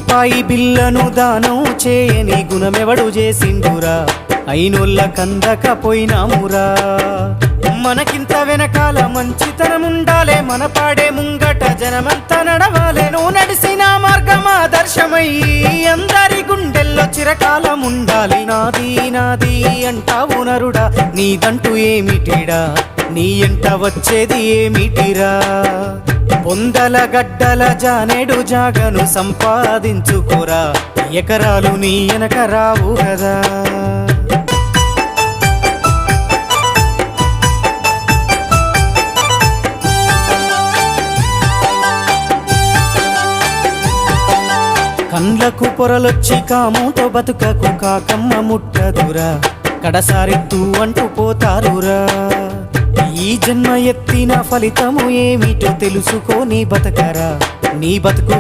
రూపాయి బిల్లను దానం చేయని గుణమెవడు చేసిండురా, అయినోళ్ళ కందకపోయినామురా. మనకింత వెనకాల మంచితనముండాలే, మన పాడే ముంగట జనమంతా నడవాలే. నువ్వు నడిసిన మార్గం ఆదర్శమయ్యి అందరి గుండెల్లో చిరకాలముండాలి. నాది నాది అంటావు నరుడా, నీదంటూ ఏమిటిడా, నీ ఎంట వచ్చేది ఏమిటిరా. పొందల గడ్డల జానేడు జాగను సంపాదించుకోరా, ఎకరాలు నీ వెనక రావు కదా. కండ్లకు పొరలొచ్చి కాముతో బతుకకు కాకమ్మ ముట్టదురా, కడసారెత్తు అంటూ పోతారురా. ఈ జన్మ ఎత్తిన ఫలితము ఏమిటో తెలుసుకో, నీ బతకరా, నీ బతుకు